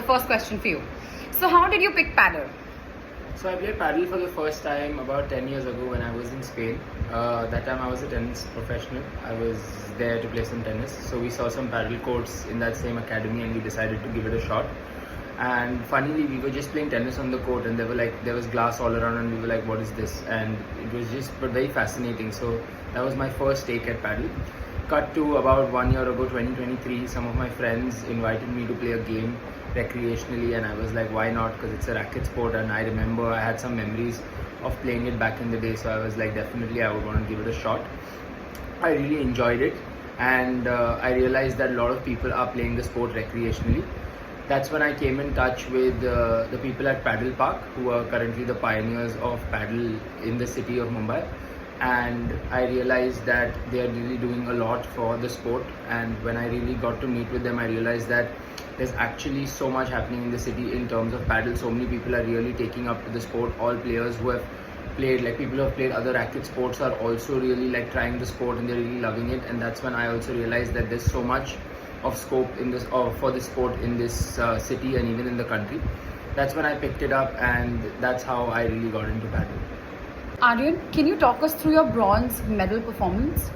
first question for you. So how did you pick paddle? So I played paddle for the first time about 10 years ago when I was in Spain. That time I was a tennis professional. I was there to play some tennis. So we saw some paddle courts in that same academy and we decided to give it a shot. And funnily, we were just playing tennis on the court and there was glass all around and we were like, what is this? And it was just very fascinating. So that was my first take at paddle. Cut to about 1 year ago, 2023, some of my friends invited me to play a game recreationally and I was like, why not? Because it's a racket sport and I remember I had some memories of playing it back in the day. So I was like, definitely I would want to give it a shot. I really enjoyed it and I realized that a lot of people are playing the sport recreationally. That's when I came in touch with the people at Padel Park, who are currently the pioneers of paddle in the city of Mumbai. And I realized that they are really doing a lot for the sport. And when I really got to meet with them, I realized that there's actually so much happening in the city in terms of paddle. So many people are really taking up to the sport. All players who have played, like people who have played other racket sports, are also really like trying the sport and they're really loving it. And that's when I also realized that there's so much of scope in this for this sport in this city and even in the country. That's when I picked it up and that's how I really got into paddle. Aryan, can you talk us through your bronze medal performance?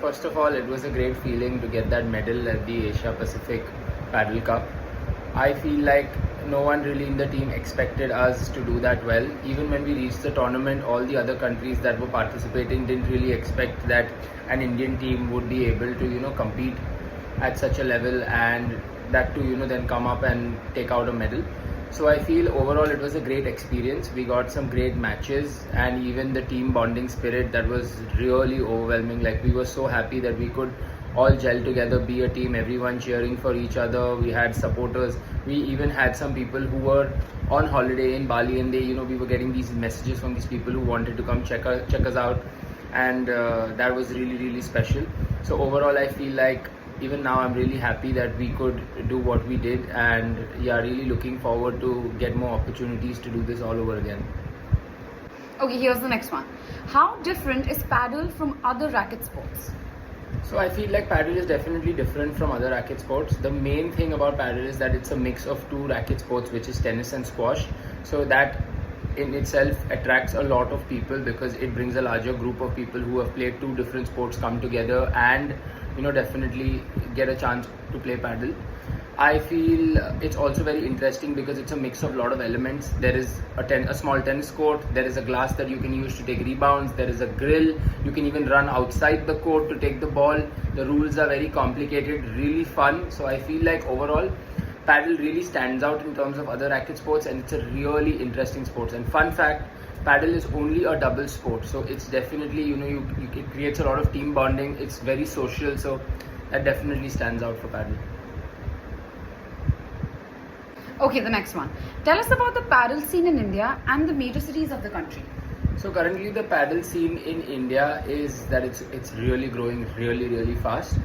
First of all, it was a great feeling to get that medal at the Asia Pacific Paddle Cup. I feel like no one really in the team expected us to do that well. Even when we reached the tournament, all the other countries that were participating didn't really expect that an Indian team would be able to, compete at such a level and that to, then come up and take out a medal. So I feel overall it was a great experience. We got some great matches and even the team bonding spirit that was really overwhelming. Like we were so happy that we could all gel together, be a team, everyone cheering for each other. We had supporters. We even had some people who were on holiday in Bali and they, we were getting these messages from these people who wanted to come check us out. And that was really, really special. So overall, I feel like even now I'm really happy that we could do what we did and really looking forward to get more opportunities to do this all over again. Okay, here's the next one. How different is paddle from other racket sports? So I feel like paddle is definitely different from other racket sports. The main thing about paddle is that it's a mix of two racket sports, which is tennis and squash. So that in itself attracts a lot of people because it brings a larger group of people who have played two different sports come together and definitely get a chance to play paddle. I feel it's also very interesting because it's a mix of a lot of elements. There is a small tennis court, there is a glass that you can use to take rebounds, there is a grill, you can even run outside the court to take the ball. The rules are very complicated, really fun. So I feel like overall paddle really stands out in terms of other racket sports and it's a really interesting sport. And fun fact, paddle is only a double sport, so it's definitely it creates a lot of team bonding. It's very social, so that definitely stands out for paddle. Okay, the next one. Tell us about the paddle scene in India and the major cities of the country. So currently the paddle scene in India is that it's really growing really, really fast.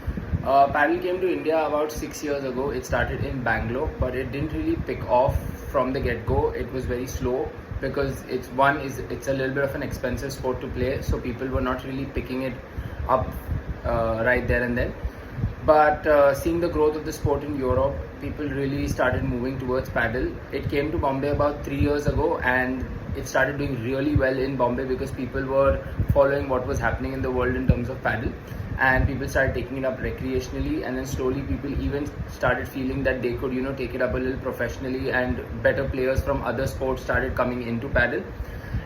Paddle came to India about 6 years ago. It started in Bangalore, but it didn't really pick off from the get-go. It was very slow because it's a little bit of an expensive sport to play, so people were not really picking it up right there and then. But seeing the growth of the sport in Europe, people really started moving towards paddle. It came to Bombay about 3 years ago and it started doing really well in Bombay because people were following what was happening in the world in terms of paddle and people started taking it up recreationally, and then slowly people even started feeling that they could take it up a little professionally and better players from other sports started coming into paddle.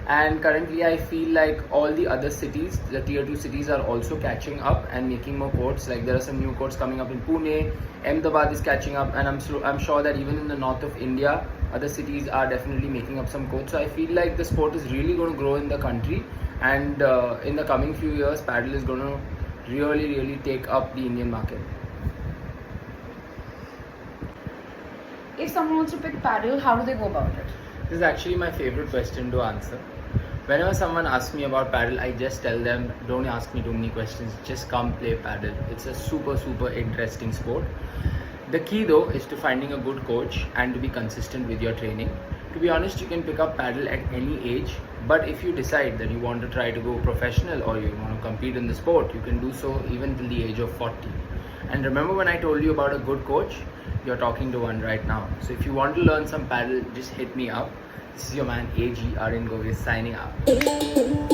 And currently I feel like all the other cities, the tier 2 cities, are also catching up and making more courts. Like there are some new courts coming up in Pune, Ahmedabad is catching up, and I'm sure that even in the north of India, other cities are definitely making up some courts. So I feel like the sport is really going to grow in the country, and in the coming few years, paddle is going to really take up the Indian market. If someone wants to pick paddle, how do they go about it? This is actually my favorite question to answer. Whenever someone asks me about paddle, I just tell them, don't ask me too many questions, just come play paddle. It's a super interesting sport. The key though is to finding a good coach and to be consistent with your training. To be honest, you can pick up paddle at any age, but if you decide that you want to try to go professional or you want to compete in the sport, you can do so even till the age of 40. And remember when I told you about a good coach? You're talking to one right now. So if you want to learn some paddle, just hit me up. This is your man AG Aryan Goveas signing out.